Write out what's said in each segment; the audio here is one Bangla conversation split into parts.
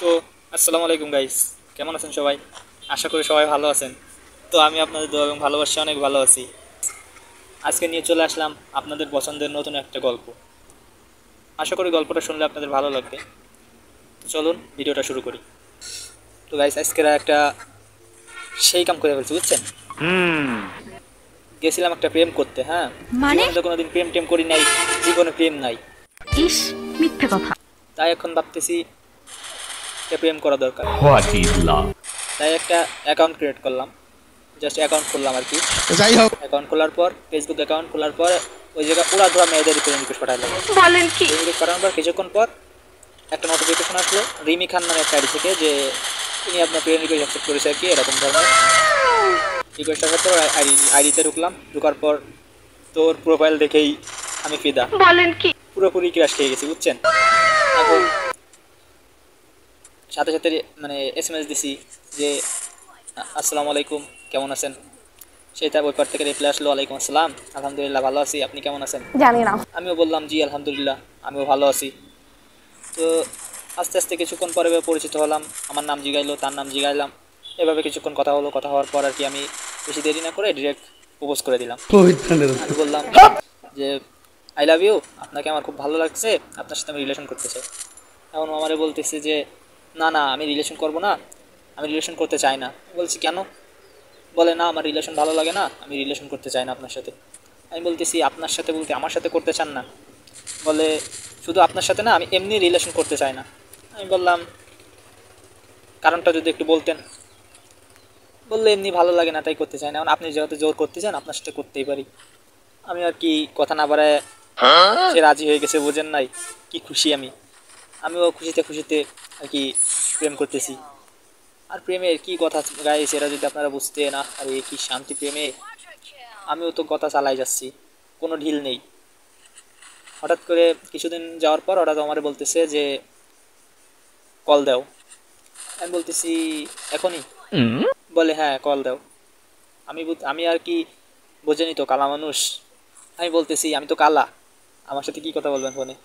তো আসসালামু আলাইকুম গাইস, কেমন আছেন সবাই? আশা করি সবাই ভালো আছেন। তো আমি আপনাদের দোয়া এবং ভালোবাসা অনেক ভালো আছি। আজকে নিয়ে চলে আসলাম আপনাদের পছন্দের নতুন একটা গল্প। আশা করি গল্পটা শুনলে আপনাদের ভালো লাগবে। তো চলুন ভিডিওটা শুরু করি। তো গাইস, আজকের একটা সেই কাম করে ফেলছি, বুঝছেন? গেছিলাম একটা প্রেম করতে। হ্যাঁ, মানে জীবনে তো কোনোদিন প্রেম টেম করি নাই, জীবনে প্রেম নাই। ইস, মিথ্যে কথা। তাই এখন ভাবতেছি একটা প্রেম করা দরকার। What is love? তাই একটা অ্যাকাউন্ট ক্রিয়েট করলাম, জাস্ট অ্যাকাউন্ট খুললাম আর কি। যাই হোক, অ্যাকাউন্ট খোলার পর, ফেসবুক অ্যাকাউন্ট খোলার পর ওই জায়গায় উড়া ধরা মেয়েদের ফ্রেন্ড রিকোয়েস্ট পাঠালাম। বলেন কি? ফ্রেন্ড রিকোয়েস্ট পাঠানোর পর কিছুক্ষণ পর একটা নোটিফিকেশন আসলো রিমি খান নামে একটা আইডি থেকে, যে তিনি আপনার ফ্রেন্ড রিকোয়েস্ট অ্যাকসেপ্ট করেছে আর কি, এরকম ধরনের রিকোয়েস্ট আসার পর আইডিতে ঢুকলাম। ঢোকার পর তোর প্রোফাইল দেখেই আমি ফিদা, বলেন কি? পুরোপুরি ক্রাশ খেয়ে গেছি, বুঝছেন? এখন সাথে সাথে মানে এসএমএস দিছি যে আসসালামু আলাইকুম, কেমন আছেন? সেটা ওই পার থেকে রিপ্লাই আসলো, ওয়ালাইকুম আসসালাম, আলহামদুলিল্লাহ ভালো আছি, আপনি কেমন আছেন? জানি না। আমিও বললাম জি আলহামদুলিল্লাহ, আমিও ভালো আছি। তো আস্তে আস্তে কিছুক্ষণ পরে পরিচিত হলাম, আমার নাম জিগাইলো, তার নাম জিগাইলাম, এভাবে কিছুক্ষণ কথা হলো। কথা হওয়ার পর আর কি আমি বেশি দেরি না করে ডিরেক্ট প্রপোজ করে দিলাম। আমি বললাম যে আই লাভ ইউ, আপনাকে আমার খুব ভালো লাগছে, আপনার সাথে আমি রিলেশন করতে চাই। এখন ও আমারে বলতেছে যে না না, আমি রিলেশন করব না, আমি রিলেশন করতে চাই না। বলছি কেন? বলে না, আমার রিলেশন ভালো লাগে না, আমি রিলেশন করতে চাই না আপনার সাথে। আমি বলতেছি আপনার সাথে বলতে আমার সাথে করতে চান না? বলে শুধু আপনার সাথে না, আমি এমনি রিলেশন করতে চাই না। আমি বললাম কারণটা যদি একটু বলতেন। বললে এমনি ভালো লাগে না তাই করতে চাই না। এখন আপনি যেহেতু জোর করতে চান, আপনার সাথে করতেই পারি। আমি আর কি কথা না বাড়ায় সে রাজি হয়ে গেছে, বোঝেন নাই কি খুশি আমি। আমিও খুশিতে খুশিতে আর কি প্রেম করতেছি। আর প্রেমের কি কথা গাইস, এরা যদি আপনারা বুঝতে না, আর কি শান্তি প্রেমে। আমিও তো কথা চালাই যাচ্ছি, কোনো ঢিল নেই। হঠাৎ করে কিছুদিন যাওয়ার পর হঠাৎ আমার বলতেছে যে কল দাও। আমি বলতেছি এখনই? বলে হ্যাঁ কল দাও। আমি আর কি বোঝেনি তো, কালা মানুষ। আমি বলতেছি আমি তো কালা, আমার সাথে কি কথা বলবেন ফোনে?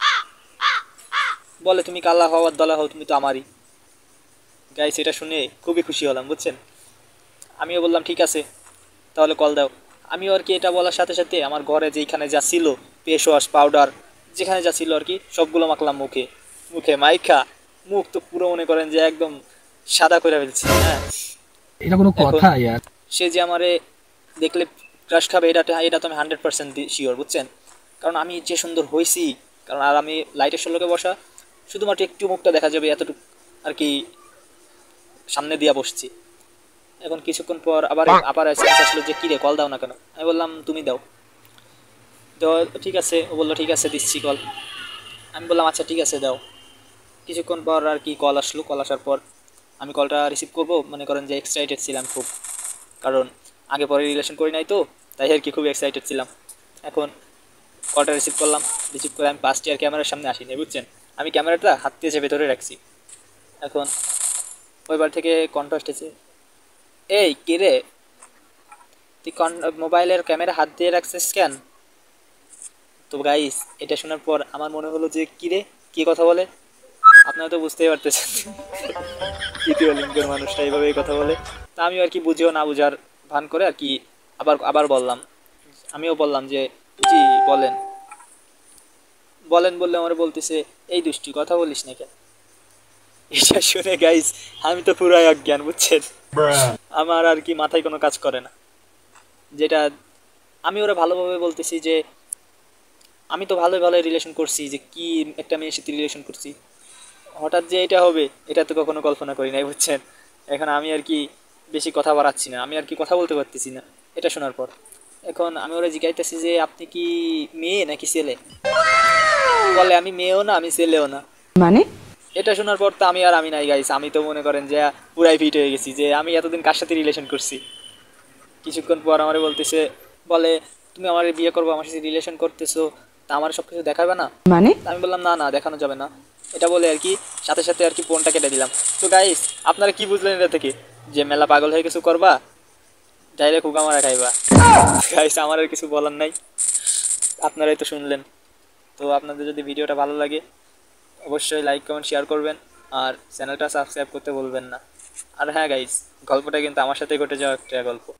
বলে তুমি কালা হওয়ার দলা হও, তুমি তো আমারই। গাইস, এটা শুনে খুবই খুশি হলাম, বুঝছেন? আমিও বললাম ঠিক আছে, তাহলে কল দাও। আমিও আর কি এটা বলার সাথে সাথে আমার ঘরে যেখানে যা ছিল, ফেস ওয়াশ পাউডার যেখানে যা ছিল আর কি, সবগুলো মাখলাম মুখে। মুখে মাইখা মুখ তো পুরো মনে করেন যে একদম সাদা করে ফেলছি। হ্যাঁ, এটা কোনো কথা ইয়ার? সে যে আমারে দেখলে ক্রাশ খাবে, এটা তো আমি 100% শিওর, বুঝছেন? কারণ আমি যে সুন্দর হয়েছি, কারণ আর আমি লাইটের সলোকে বসা, শুধুমাত্র একটু মুখটা দেখা যাবে এতটুকু আর কি সামনে দিয়া বসছি। এখন কিছুক্ষণ পর আবার আবার আসলো যে কিরে কল দাও না কেন? আমি বললাম তুমি দাও। তো ঠিক আছে, ও বললো ঠিক আছে দিচ্ছি কল। আমি বললাম আচ্ছা ঠিক আছে দাও। কিছুক্ষণ পর আর কি কল আসলো। কল আসার পর আমি কলটা রিসিভ করব মনে করেন যে এক্সাইটেড ছিলাম খুব, কারণ আগে পরে রিলেশন করি নাই তো, তাই আর কি খুব এক্সাইটেড ছিলাম। এখন কলটা রিসিভ করলাম। রিসিভ করে আমি 5টি ক্যামেরার সামনে আসিনি, বুঝছেন? আমি ক্যামেরাটা হাত দিয়ে চেপে ধরে রাখছি। এখন ওইবার থেকে কণ্ঠ আসতেছে, এই কে রে, তুই মোবাইলের ক্যামেরা হাত দিয়ে রাখছিস কেন? তো গাইস, এটা শোনার পর আমার মনে হলো যে কি রে, কি কথা বলে। আপনারা তো বুঝতেই পারতেছেন তৃতীয় লিঙ্গের মানুষটা এইভাবেই কথা বলে। তা আমি আর কি বুঝেও না বুঝার ভান করে আর কি আবার আবার বললাম। আমিও বললাম যে জি বলেন। বলেন বললে আমার বলতেছে এই দুষ্টি কথা বলিস না কেন? এটা শুনে গাইস আমি তো পুরাই অজ্ঞান, বুঝছেন? আমার আর কি মাথায় কোনো কাজ করে না। যেটা আমি ওরা ভালোভাবে বলতেছি যে আমি তো ভালোই ভালোই রিলেশন করছি, যে কি একটা মেয়ের সাথে রিলেশন করছি, হঠাৎ যে এটা হবে এটা তো কখনো কল্পনা করি নাই, বুঝছেন? এখন আমি আর কি বেশি কথা বাড়াচ্ছি না, আমি আর কি কথা বলতে পারতেছি না এটা শোনার পর। এখন আমি ওরা জিজ্ঞাইতেছি যে আপনি কি মেয়ে নাকি ছেলে? বলে আমি মেয়েও না, আমি ছেলেও না। মানে এটা শোনার পর তো আমি নাই গাইস, আমি তো মনে করেন যে পুরাই ফিট হয়ে গেছি, যে আমি এতদিন কার সাথে রিলেশন করছি। কিছুক্ষণ পর আমারে বলতেছে, বলে তুমি আমার বিয়ে করবো, আমার সাথে রিলেশন করতেছো, তা আমার সব কিছু দেখাবে না? মানে আমি বললাম না না, দেখানো যাবে না। এটা বলে আর কি সাথে সাথে আর কি ফোনটা কেটে দিলাম। তো গাইস, আপনারা কি বুঝলেন এটা থেকে? যে মেলা পাগল হয়ে কিছু করবা, ডাইরেক্ট হুকা মারা খাইবা। গাইস, আমার আর কিছু বলার নাই, আপনারাই তো শুনলেন। তো আপনাদের যদি ভিডিওটা ভালো লাগে অবশ্যই লাইক কমেন্ট শেয়ার করবেন। আর চ্যানেলটা সাবস্ক্রাইব করতে বলবেন না। আর হ্যাঁ গাইস, গল্পটা কিন্তু আমার সাথে ঘটে যাওয়া একটা গল্প।